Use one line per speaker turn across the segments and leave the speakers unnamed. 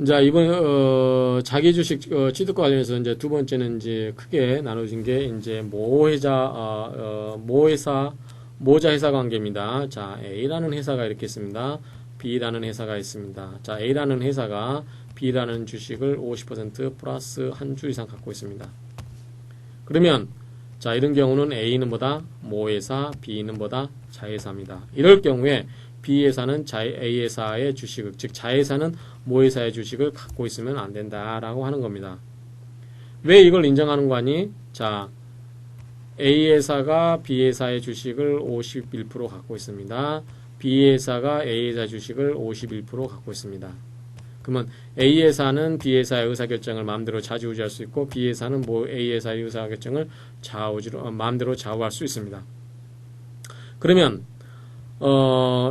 자, 자기 주식 취득과 관련해서 이제 두 번째는 이제 크게 나눠진 게 이제 모자 회사 관계입니다. 자, A라는 회사가 이렇게 있습니다. B라는 회사가 있습니다. 자, A라는 회사가 B라는 주식을 50% 플러스 한 주 이상 갖고 있습니다. 그러면 자, 이런 경우는 A는 뭐다? 모회사, B는 뭐다? 자회사입니다. 이럴 경우에 B회사는 A회사의 주식을, 즉 자회사는 모회사의 주식을 갖고 있으면 안 된다라고 하는 겁니다. 왜 이걸 인정하는 거니? 자, A회사가 B회사의 주식을 51% 갖고 있습니다. B회사가 A회사 주식을 51% 갖고 있습니다. 그러면 A회사는 B회사의 의사결정을 마음대로 좌지우지할 수 있고 B회사는 A회사의 의사결정을 마음대로 좌우할 수 있습니다. 그러면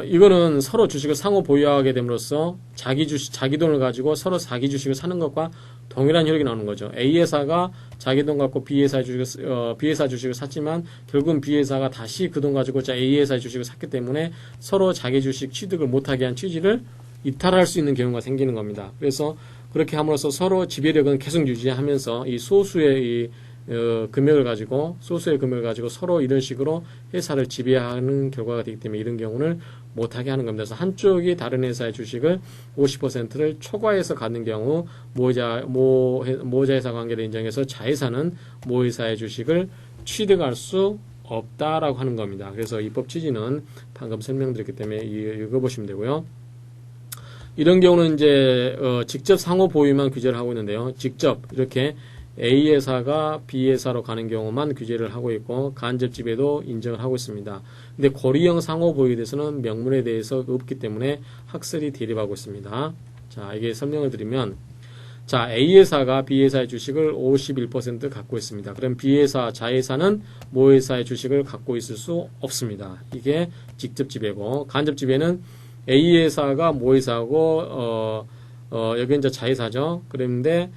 이거는 서로 주식을 상호 보유하게 됨으로써 자기 돈을 가지고 서로 자기 주식을 사는 것과 동일한 효력이 나오는 거죠. A회사가 자기 돈 갖고 B회사 주식을 샀지만 결국은 B회사가 다시 그 돈 가지고 A회사의 주식을 샀기 때문에 서로 자기 주식 취득을 못하게 한 취지를 이탈할 수 있는 경우가 생기는 겁니다. 그래서 그렇게 함으로써 서로 지배력은 계속 유지하면서 이 소수의 금액을 가지고 서로 이런 식으로 회사를 지배하는 결과가 되기 때문에 이런 경우는 못하게 하는 겁니다. 그래서 한쪽이 다른 회사의 주식을 50%를 초과해서 갖는 경우 모자회사 관계를 인정해서 자회사는 모회사의 주식을 취득할 수 없다라고 하는 겁니다. 그래서 입법 취지는 방금 설명드렸기 때문에 읽어보시면 되고요. 이런 경우는 이제 직접 상호 보유만 규제를 하고 있는데요. 직접 이렇게 A회사가 B회사로 가는 경우만 규제를 하고 있고 간접 지배도 인정을 하고 있습니다. 근데 고리형 상호 보유에 대해서는 명문에 대해서 없기 때문에 학설이 대립하고 있습니다. 자, 이게 설명을 드리면 자, A회사가 B회사의 주식을 51% 갖고 있습니다. 그럼 B회사, 자회사는 모회사의 주식을 갖고 있을 수 없습니다. 이게 직접 지배고 간접 지배는 A회사가 모회사고 여기 이제 자회사죠. 그런데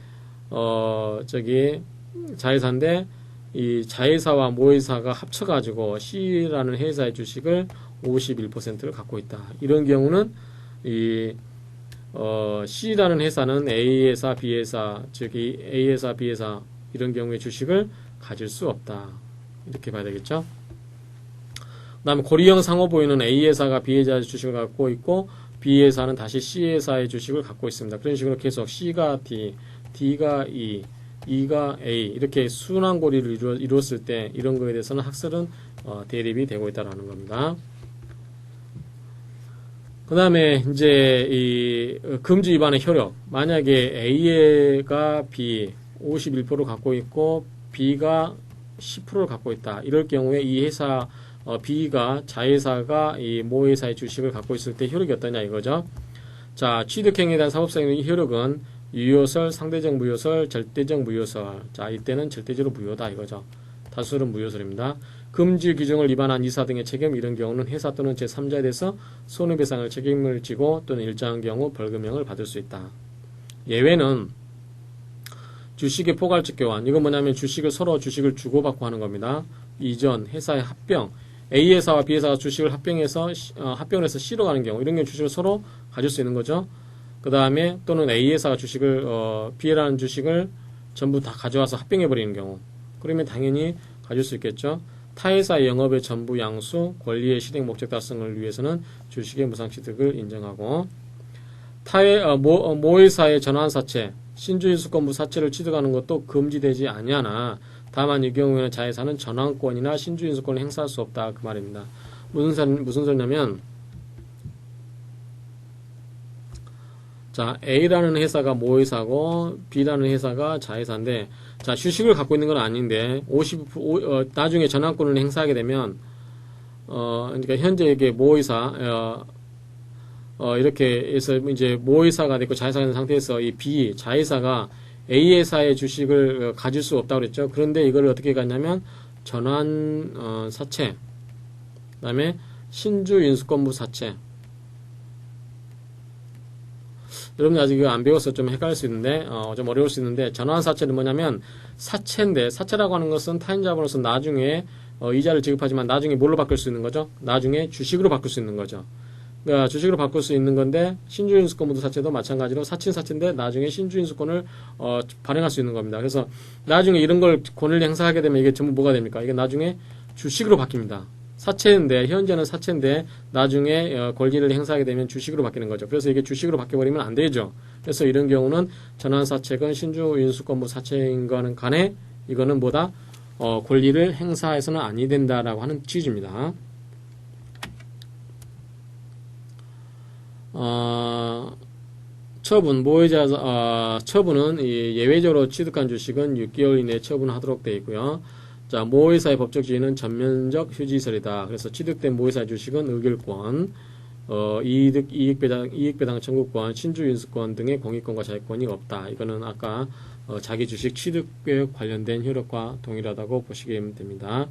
자회사인데 이 자회사와 모회사가 합쳐가지고 C라는 회사의 주식을 51%를 갖고 있다. 이런 경우는 C라는 회사는 A회사, B회사, 즉 A회사, B회사 이런 경우에 주식을 가질 수 없다. 이렇게 봐야 되겠죠. 그 다음에 고리형 상호 보유는 A회사가 B회사의 주식을 갖고 있고 B회사는 다시 C회사의 주식을 갖고 있습니다. 그런 식으로 계속 C가 D, D가 E, E가 A 이렇게 순환고리를 이루었을 때 이런 거에 대해서는 학설은 대립이 되고 있다는 겁니다. 그 다음에 이제 이 금지 위반의 효력 만약에 A가 B 51% 갖고 있고 B가 10%를 갖고 있다. 이럴 경우에 이 회사 B가 자회사가 이 모회사의 주식을 갖고 있을 때 효력이 어떠냐 이거죠. 자, 취득행위에 대한 사법상의 효력은 유효설, 상대적 무효설, 절대적 무효설. 자, 이때는 절대적으로 무효다 이거죠. 다수는 무효설입니다. 금지 규정을 위반한 이사 등의 책임 이런 경우는 회사 또는 제3자에 대해서 손해배상을 책임을 지고 또는 일정한 경우 벌금형을 받을 수 있다. 예외는 주식의 포괄적 교환. 이건 뭐냐면 서로 주식을 주고받고 하는 겁니다. 이전, 회사의 합병. A회사와 B회사가 주식을 합병을 해서 C로 가는 경우 이런 경우 주식을 서로 가질 수 있는 거죠. 그 다음에 또는 A회사가 B라는 주식을 전부 다 가져와서 합병해버리는 경우 그러면 당연히 가질 수 있겠죠. 타회사의 영업의 전부 양수, 권리의 실행 목적 달성을 위해서는 주식의 무상취득을 인정하고 모회사의 전환사채, 신주인수권부 사채를 취득하는 것도 금지되지 아니하나 다만 이 경우에는 자회사는 전환권이나 신주인수권을 행사할 수 없다 그 말입니다. 무슨 소리냐면 자, A라는 회사가 모회사고 B라는 회사가 자회사인데 자, 주식을 갖고 있는 건 아닌데 나중에 전환권을 행사하게 되면 그러니까 현재 이게 모회사 이렇게 해서 이제 모회사가 됐고 자회사가 있는 상태에서 이 B 자회사가 A회사의 주식을 가질 수 없다고 그랬죠. 그런데 이걸 어떻게 갔냐면 전환 사채 그 다음에 신주 인수권부 사채 여러분들 아직 이거 안 배워서 좀 헷갈릴 수 있는데 좀 어려울 수 있는데 전환 사채는 뭐냐면 사채인데 사채라고 하는 것은 타인 자본으로서 나중에 이자를 지급하지만 나중에 뭘로 바꿀 수 있는 거죠? 나중에 주식으로 바꿀 수 있는 거죠. 그러니까 주식으로 바꿀 수 있는 건데 신주인수권 모두 사채도 마찬가지로 사친사채인데 나중에 신주인수권을 발행할 수 있는 겁니다. 그래서 나중에 이런 걸 권리를 행사하게 되면 이게 전부 뭐가 됩니까? 이게 나중에 주식으로 바뀝니다. 사채인데 현재는 사채인데 나중에 권리를 행사하게 되면 주식으로 바뀌는 거죠. 그래서 이게 주식으로 바뀌어버리면 안 되죠. 그래서 이런 경우는 전환사채건 신주인수권 사채인 거는 간에 이거는 뭐다? 권리를 행사해서는 아니 된다라고 하는 취지입니다. 처분, 처분은 예외적으로 취득한 주식은 6개월 이내에 처분하도록 되어 있고요. 자, 모회사의 법적 지위는 전면적 휴지설이다. 그래서 취득된 모회사 주식은 의결권, 이익배당 청구권, 신주인수권 등의 공익권과 자유권이 없다. 이거는 아까 자기 주식 취득에 관련된 효력과 동일하다고 보시면 됩니다.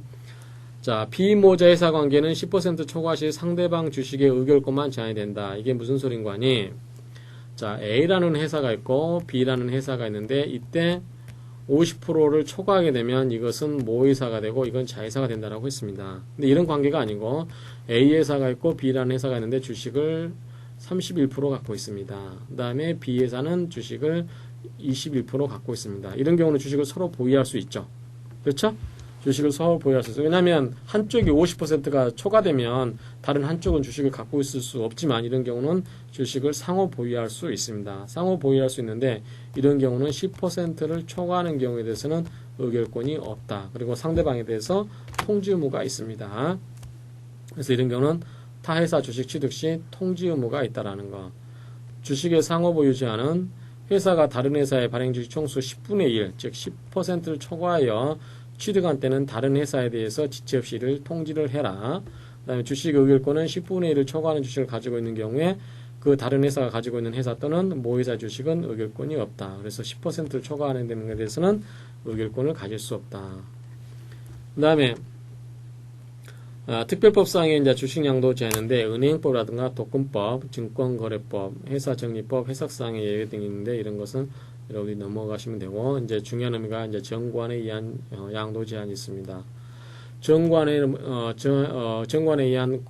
자, 비모자 회사 관계는 10% 초과 시 상대방 주식의 의결권만 제한이 된다. 이게 무슨 소린 거니? 자, A라는 회사가 있고 B라는 회사가 있는데 이때 50%를 초과하게 되면 이것은 모의사가 되고 이건 자회사가 된다라고 했습니다. 근데 이런 관계가 아니고 A 회사가 있고 B라는 회사가 있는데 주식을 31% 갖고 있습니다. 그 다음에 B 회사는 주식을 21% 갖고 있습니다. 이런 경우는 주식을 서로 보유할 수 있죠. 그렇죠? 주식을 서로 보유할 수 있어요. 왜냐하면 한쪽이 50%가 초과되면 다른 한쪽은 주식을 갖고 있을 수 없지만 이런 경우는 주식을 상호 보유할 수 있습니다. 상호 보유할 수 있는데 이런 경우는 10%를 초과하는 경우에 대해서는 의결권이 없다. 그리고 상대방에 대해서 통지 의무가 있습니다. 그래서 이런 경우는 타회사 주식 취득 시 통지 의무가 있다라는 거. 주식의 상호 보유 제한은 회사가 다른 회사의 발행 주식 총수 10분의 1, 즉 10%를 초과하여 취득한 때는 다른 회사에 대해서 지체 없이 이를 통지를 해라. 그 다음에 주식 의결권은 10분의 1을 초과하는 주식을 가지고 있는 경우에 그 다른 회사가 가지고 있는 회사 또는 모회사 주식은 의결권이 없다. 그래서 10%를 초과하는 데 대해서는 의결권을 가질 수 없다. 그 다음에 특별법상의 이제 주식 양도 제한인데 은행법이라든가 독금법, 증권거래법, 회사정리법, 해석상의 예외 등이 있는데 이런 것은 여러분이 넘어가시면 되고 이제 중요한 의미가 이제 정관에 의한 양도 제한이 있습니다. 정관에 의한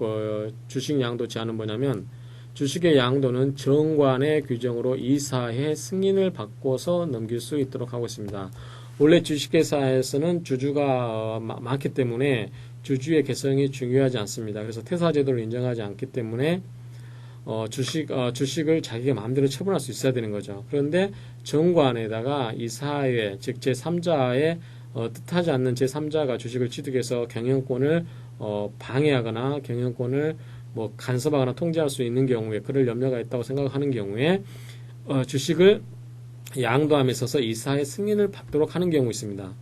주식 양도 제한은 뭐냐면 주식의 양도는 정관의 규정으로 이사의 승인을 받고서 넘길 수 있도록 하고 있습니다. 원래 주식회사에서는 주주가 많기 때문에 주주의 개성이 중요하지 않습니다. 그래서 퇴사제도를 인정하지 않기 때문에 주식을 자기가 마음대로 처분할 수 있어야 되는 거죠. 그런데 정관에다가 이 사회, 즉 제3자의 뜻하지 않는 제3자가 주식을 취득해서 경영권을 방해하거나 경영권을 뭐 간섭하거나 통제할 수 있는 경우에 그럴 염려가 있다고 생각하는 경우에 주식을 양도함에 있어서 이사의 승인을 받도록 하는 경우 있습니다.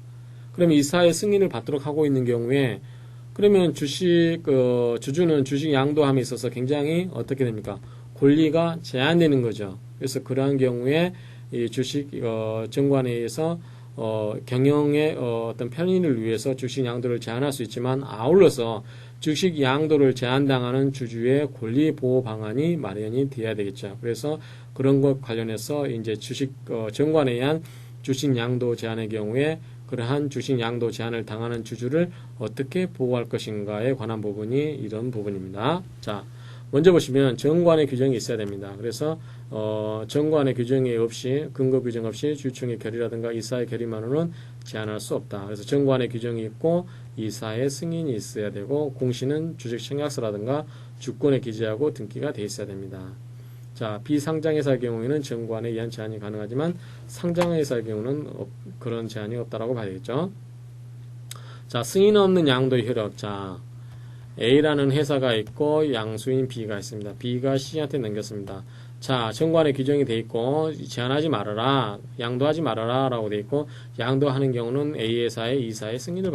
그러면 이사의 승인을 받도록 하고 있는 경우에 그러면 주주는 주식 양도함에 있어서 굉장히 어떻게 됩니까? 권리가 제한되는 거죠. 그래서 그러한 경우에 이 주식 정관에 의해서 경영의 어떤 편의를 위해서 주식 양도를 제한할 수 있지만 아울러서 주식 양도를 제한당하는 주주의 권리 보호 방안이 마련이 돼야 되겠죠. 그래서 그런 것 관련해서 이제 주식 정관에 의한 주식 양도 제한의 경우에 그러한 주식 양도 제한을 당하는 주주를 어떻게 보호할 것인가에 관한 부분이 이런 부분입니다. 자, 먼저 보시면 정관의 규정이 있어야 됩니다. 그래서 정관의 규정이 없이 근거 규정 없이 주총의 결의라든가 이사의 결의만으로는 제한할 수 없다. 그래서 정관의 규정이 있고 이사의 승인이 있어야 되고 공시는 주식 청약서라든가 주권에 기재하고 등기가 돼 있어야 됩니다. 자, 비상장회사의 경우에는 정관에 의한 제한이 가능하지만 상장회사의 경우는 그런 제한이 없다라고 봐야 되겠죠. 자, 승인 없는 양도의 효력. 자, A라는 회사가 있고 양수인 B가 있습니다. B가 C한테 넘겼습니다. 자, 정관에 규정이 돼 있고 제한하지 말아라, 양도하지 말아라 라고 돼 있고 양도하는 경우는 A 회사의 이사의 승인을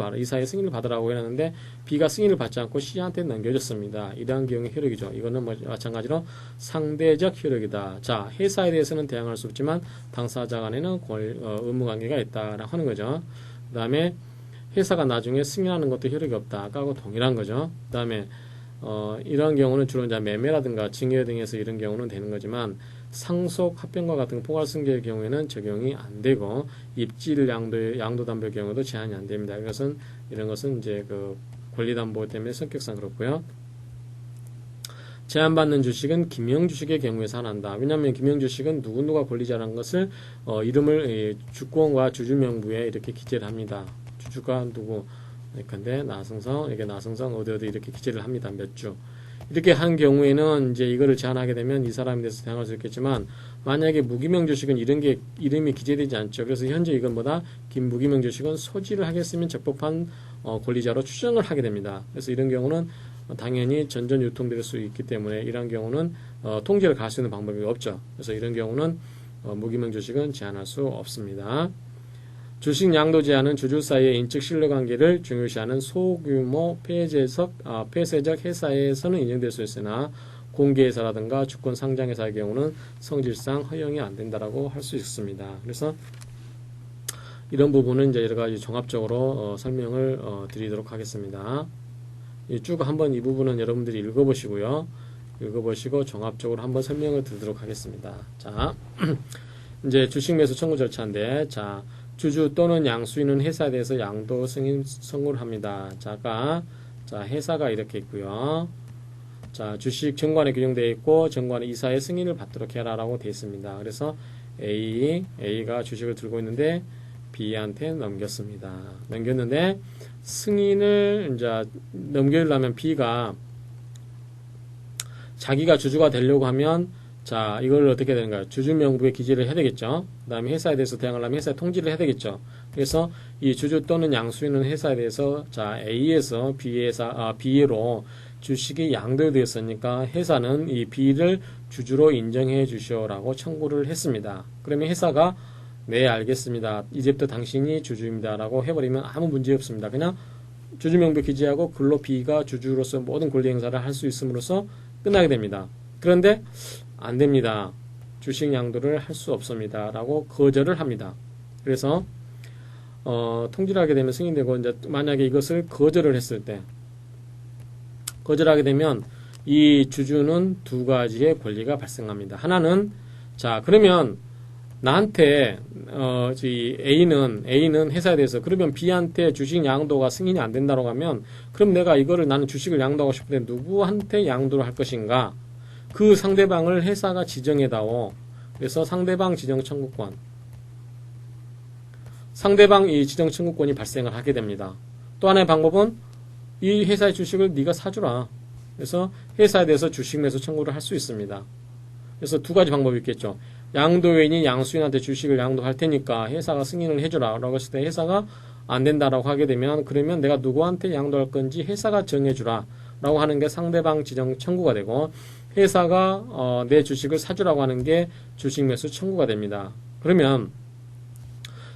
받으라고 해놨는데 B가 승인을 받지 않고 C한테 넘겨줬습니다. 이러한 경우의 효력이죠. 이거는 마찬가지로 상대적 효력이다. 자, 회사에 대해서는 대항할 수 없지만 당사자 간에는 의무관계가 있다라고 하는 거죠. 그 다음에 회사가 나중에 승인하는 것도 효력이 없다. 아까하고 동일한 거죠. 그 다음에 이런 경우는 주로 이제 매매라든가 증여 등에서 이런 경우는 되는 거지만 상속 합병과 같은 포괄승계의 경우에는 적용이 안 되고 입질 양도 담보의 경우도 제한이 안 됩니다. 이런 것은 이제 그 권리담보 때문에 성격상 그렇고요. 제한받는 주식은 김영주식의 경우에 한한다. 왜냐하면 김영주식은 누구누가 권리자라는 것을 이름을 주권과 주주명부에 이렇게 기재를 합니다. 주주가 누구, 근데 나승성, 이게 나승성 어디 이렇게 기재를 합니다. 몇 주. 이렇게 한 경우에는 이제 이거를 제한하게 되면 이 사람에 대해서 대항할 수 있겠지만, 만약에 무기명 주식은 이런 게 이름이 기재되지 않죠. 그래서 현재 이건보다 무기명 주식은 소지를 하겠으면 적법한 권리자로 추정을 하게 됩니다. 그래서 이런 경우는 당연히 전전 유통될 수 있기 때문에 이런 경우는 통지를 갈 수 있는 방법이 없죠. 그래서 이런 경우는 무기명 주식은 제한할 수 없습니다. 주식 양도 제한은 주주 사이의 인적 신뢰관계를 중요시하는 소규모 폐쇄적 회사에서는 인정될 수 있으나 공개회사라든가 주권 상장회사의 경우는 성질상 허용이 안 된다라고 할 수 있습니다. 그래서 이런 부분은 이제 여러 가지 종합적으로 설명을 드리도록 하겠습니다. 쭉 한번 이 부분은 여러분들이 읽어보시고요. 읽어보시고 종합적으로 한번 설명을 드리도록 하겠습니다. 자, 이제 주식 매수 청구 절차인데, 자, 주주 또는 양수인은 회사에 대해서 양도 승인 선고를 합니다. 자, 회사가 이렇게 있고요. 자, 주식 정관에 규정되어 있고 정관의 이사의 승인을 받도록 해라라고 되어 있습니다. 그래서 A가 주식을 들고 있는데 B한테 넘겼습니다. 넘겼는데 승인을 이제 넘기려면 B가 자기가 주주가 되려고 하면, 자, 이걸 어떻게 되는가요? 주주명부에 기재를 해야 되겠죠. 그 다음에 회사에 대해서 대항하려면 회사에 통지를 해야 되겠죠. 그래서 이 주주 또는 양수인은 회사에 대해서, 자, A에서 B로 주식이 양도되었으니까 회사는 이 B를 주주로 인정해 주시오라고 청구를 했습니다. 그러면 회사가 네, 알겠습니다. 이제부터 당신이 주주입니다라고 해버리면 아무 문제 없습니다. 그냥 주주명부 기재하고 글로 B가 주주로서 모든 권리 행사를 할 수 있음으로써 끝나게 됩니다. 그런데 안 됩니다. 주식 양도를 할 수 없습니다. 라고 거절을 합니다. 그래서 통지를 하게 되면 승인되고, 이제 만약에 이것을 거절을 했을 때, 거절하게 되면 이 주주는 두 가지의 권리가 발생합니다. 하나는, 자, 그러면 나한테 A는 회사에 대해서, 그러면 B한테 주식 양도가 승인이 안 된다고 하면, 그럼 내가 이거를, 나는 주식을 양도하고 싶은데 누구한테 양도를 할 것인가? 그 상대방을 회사가 지정해다오. 그래서 상대방 지정 청구권, 상대방 이 지정 청구권이 발생을 하게 됩니다. 또 하나의 방법은 이 회사의 주식을 네가 사주라. 그래서 회사에 대해서 주식 매수 청구를 할 수 있습니다. 그래서 두 가지 방법이 있겠죠. 양도인이 양수인한테 주식을 양도할 테니까 회사가 승인을 해주라 라고 했을 때 회사가 안 된다라고 하게 되면, 그러면 내가 누구한테 양도할 건지 회사가 정해주라 라고 하는 게 상대방 지정 청구가 되고, 회사가 내 주식을 사주라고 하는 게 주식 매수 청구가 됩니다. 그러면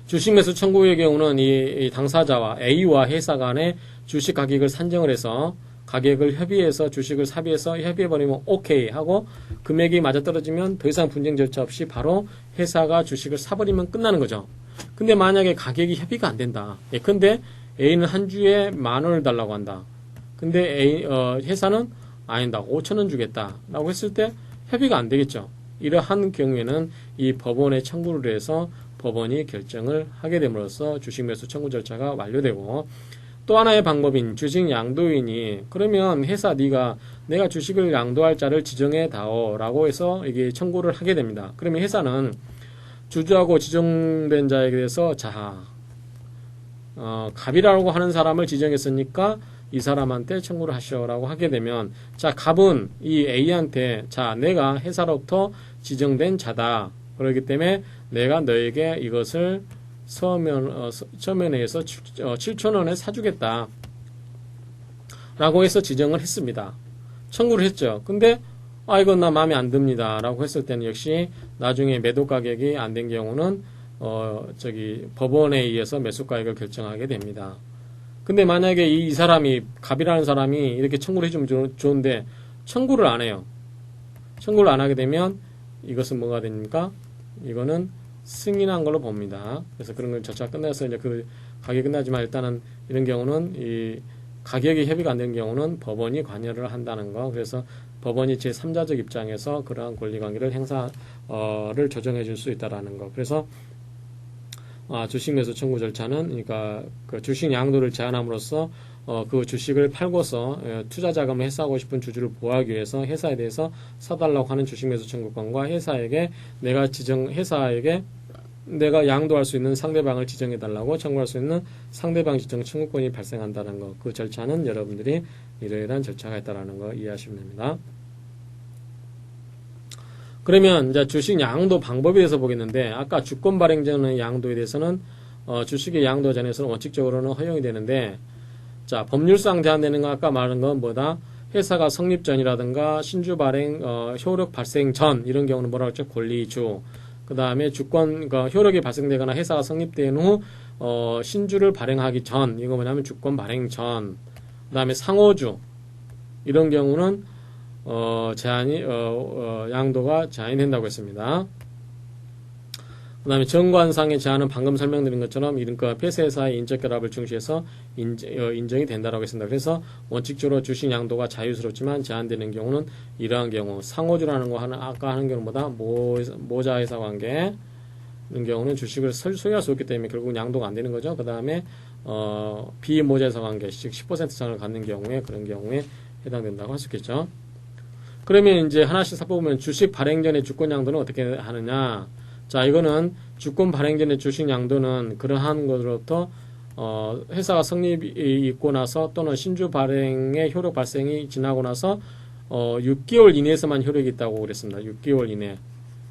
주식 매수 청구의 경우는 이 당사자와 A와 회사 간에 주식 가격을 산정을 해서 가격을 협의해서 주식을 삽입해서 협의해버리면 오케이 하고, 금액이 맞아떨어지면 더 이상 분쟁 절차 없이 바로 회사가 주식을 사버리면 끝나는 거죠. 근데 만약에 가격이 협의가 안 된다. 근데 A는 한 주에 10,000원을 달라고 한다. 근데 회사는 아니다, 5,000원 주겠다 라고 했을 때 협의가 안 되겠죠. 이러한 경우에는 이 법원에 청구를 해서 법원이 결정을 하게 됨으로써 주식 매수 청구 절차가 완료되고, 또 하나의 방법인 주식 양도인이, 그러면 회사 내가 주식을 양도할 자를 지정해 다오 라고 해서 이게 청구를 하게 됩니다. 그러면 회사는 주주하고 지정된 자에 대해서, 자, 갑이라고 하는 사람을 지정했으니까 이 사람한테 청구를 하시오라고 하게 되면, 자, 갑은 이 A한테, 자, 내가 회사로부터 지정된 자다. 그렇기 때문에 내가 너에게 이것을 서면에서 7,000원에 사주겠다 라고 해서 지정을 했습니다. 청구를 했죠. 근데 이건 나 마음에 안 듭니다 라고 했을 때는 역시 나중에 매도 가격이 안 된 경우는 법원에 의해서 매수 가격을 결정하게 됩니다. 근데 만약에 이 사람이, 갑이라는 사람이 이렇게 청구를 해주면 좋은데 청구를 안 해요. 청구를 안 하게 되면 이것은 뭐가 됩니까? 이거는 승인한 걸로 봅니다. 그래서 그런 걸 절차가 끝나서 이제 그 가격이 끝나지만, 일단은 이런 경우는 이 가격이 협의가 안 되는 경우는 법원이 관여를 한다는 거. 그래서 법원이 제3자적 입장에서 그러한 권리관계를 행사를 조정해 줄 수 있다라는 거. 그래서 주식 매수 청구 절차는, 그러니까 그 주식 양도를 제한함으로써 그 주식을 팔고서 투자 자금을 회수하고 싶은 주주를 보호하기 위해서 회사에 대해서 사달라고 하는 주식 매수 청구권과 회사에게 내가 양도할 수 있는 상대방을 지정해달라고 청구할 수 있는 상대방 지정 청구권이 발생한다는 거. 그 절차는 여러분들이 이러이러한 절차가 있다는 거 이해하시면 됩니다. 그러면 이제 주식 양도 방법에 대해서 보겠는데, 아까 주권 발행 전의 양도에 대해서는 주식의 양도 전에서는 원칙적으로는 허용이 되는데, 자, 법률상 제한되는 건 아까 말한 건 뭐다? 회사가 성립 전이라든가 신주 발행 효력 발생 전 이런 경우는 뭐라고 했죠? 권리주. 그 다음에 주권 효력이 발생되거나 회사가 성립된 후 신주를 발행하기 전, 이거 뭐냐면 주권 발행 전. 그 다음에 상호주 이런 경우는 양도가 제한이 된다고 했습니다. 그 다음에 정관상의 제한은 방금 설명드린 것처럼 이른바 폐쇄회사의 인적 결합을 중시해서 인정이 된다라고 했습니다. 그래서 원칙적으로 주식 양도가 자유스럽지만 제한되는 경우는 이러한 경우, 상호주라는 거 아까 하는 경우보다 모자회사 관계 이런 경우는 주식을 소유할 수 없기 때문에 결국 양도가 안 되는 거죠. 그 다음에 비모자회사 관계, 즉 10% 이상을 갖는 경우에 그런 경우에 해당된다고 할 수 있겠죠. 그러면 이제 하나씩 살펴보면 주식 발행 전의 주권 양도는 어떻게 하느냐? 자, 이거는 주권 발행 전의 주식 양도는 그러한 것으로부터 회사가 성립이 있고 나서 또는 신주 발행의 효력 발생이 지나고 나서 6개월 이내에서만 효력이 있다고 그랬습니다. 6개월 이내.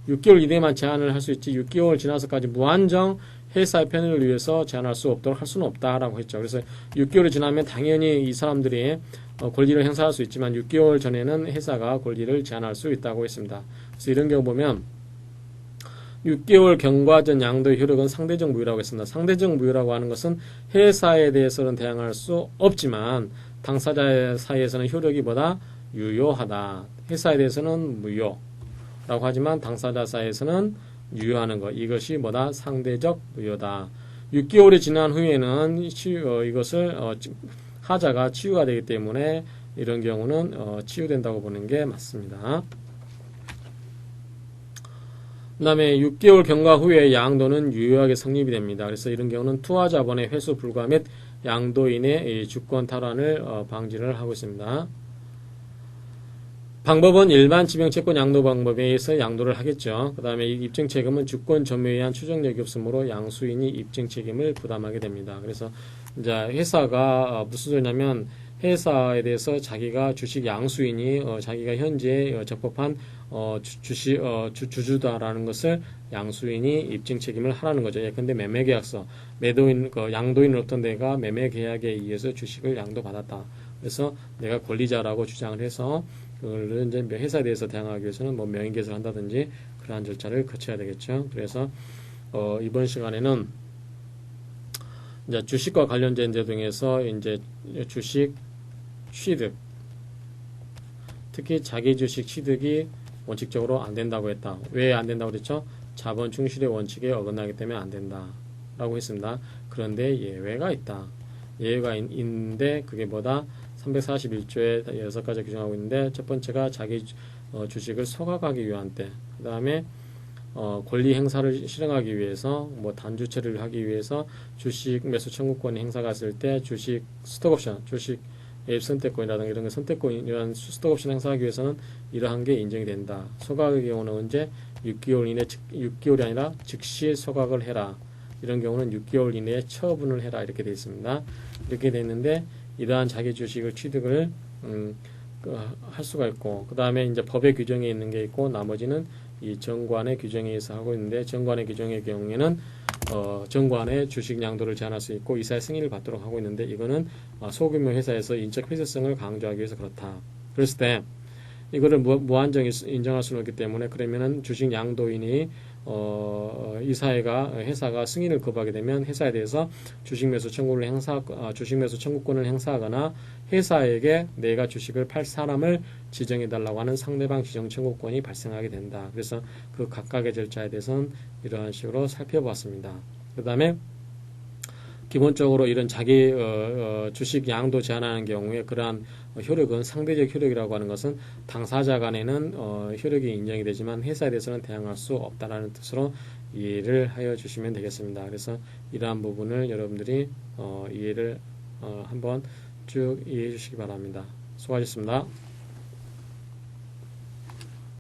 6개월 이내만 제한을 할 수 있지 6개월 지나서까지 무한정 회사의 편의를 위해서 제한할 수 없도록 할 수는 없다라고 했죠. 그래서 6개월이 지나면 당연히 이 사람들이 권리를 행사할 수 있지만 6개월 전에는 회사가 권리를 제한할 수 있다고 했습니다. 그래서 이런 경우 보면 6개월 경과전 양도의 효력은 상대적 무효라고 했습니다. 상대적 무효라고 하는 것은 회사에 대해서는 대항할 수 없지만 당사자 사이에서는 효력이 보다 유효하다. 회사에 대해서는 무효라고 하지만 당사자 사이에서는 유효하는 것. 이것이 뭐다? 상대적 무효다. 6개월이 지난 후에는 이것을 하자가 치유가 되기 때문에 이런 경우는 치유된다고 보는 게 맞습니다. 그 다음에 6개월 경과 후에 양도는 유효하게 성립이 됩니다. 그래서 이런 경우는 투하자본의 회수 불가 및 양도인의 주권 탈환을 방지를 하고 있습니다. 방법은 일반 지명채권 양도 방법에 의해서 양도를 하겠죠. 그 다음에 입증책임은 주권 점유에 의한 추정력이 없으므로 양수인이 입증책임을 부담하게 됩니다. 그래서 이제 회사가 무슨 소리냐면 회사에 대해서 자기가 주식 양수인이 자기가 현재 적법한 주주다라는 것을 양수인이 입증 책임을 하라는 거죠. 예컨대 매매계약서, 양도인으로부터 내가 매매계약에 의해서 주식을 양도받았다. 그래서 내가 권리자라고 주장을 해서 그걸 이제 회사에 대해서 대항하기 위해서는 뭐 명의개설을 한다든지 그러한 절차를 거쳐야 되겠죠. 그래서 이번 시간에는 이제 주식과 관련된 제 등에서 이제 주식 취득, 특히 자기 주식 취득이 원칙적으로 안 된다고 했다. 왜 안 된다고 그랬죠? 자본 충실의 원칙에 어긋나기 때문에 안 된다라고 했습니다. 그런데 예외가 있다. 예외가 있는데 그게 뭐다? 341조에 6가지 규정하고 있는데 첫 번째가 자기 주식을 소각하기 위한 때, 그 다음에 권리 행사를 실행하기 위해서 뭐 단주체를 하기 위해서 주식 매수 청구권 행사가 있을 때 주식 스톡옵션, 주식 예입 선택권이라든가 이런 선택권 이런 스톡옵션 행사하기 위해서는 이러한 게 인정이 된다. 소각의 경우는 언제 6개월 이내 6개월이 아니라 즉시 소각을 해라. 이런 경우는 6개월 이내에 처분을 해라 이렇게 되어 있습니다. 이렇게 되어 있는데 이러한 자기 주식을 취득을 할 수가 있고 그 다음에 이제 법의 규정에 있는 게 있고 나머지는 이 정관의 규정에 의해서 하고 있는데 정관의 규정의 경우에는 정관의 주식 양도를 제한할 수 있고 이사의 승인을 받도록 하고 있는데 이거는 소규모 회사에서 인적 폐쇄성을 강조하기 위해서 그렇다. 그랬을 때 이거를 무한정 인정할 수는 없기 때문에 그러면은 주식 양도인이 회사가 승인을 거부하게 되면 회사에 대해서 주식 매수 청구권을 행사하거나 회사에게 내가 주식을 팔 사람을 지정해 달라고 하는 상대방 지정 청구권이 발생하게 된다. 그래서 그 각각의 절차에 대해서는 이러한 식으로 살펴보았습니다. 그 다음에 기본적으로 이런 자기 주식 양도 제한하는 경우에 그러한 효력은 상대적 효력이라고 하는 것은 당사자 간에는 효력이 인정이 되지만 회사에 대해서는 대항할 수 없다라는 뜻으로 이해를 하여 주시면 되겠습니다. 그래서 이러한 부분을 여러분들이 이해를 한번 쭉 이해해 주시기 바랍니다. 수고하셨습니다.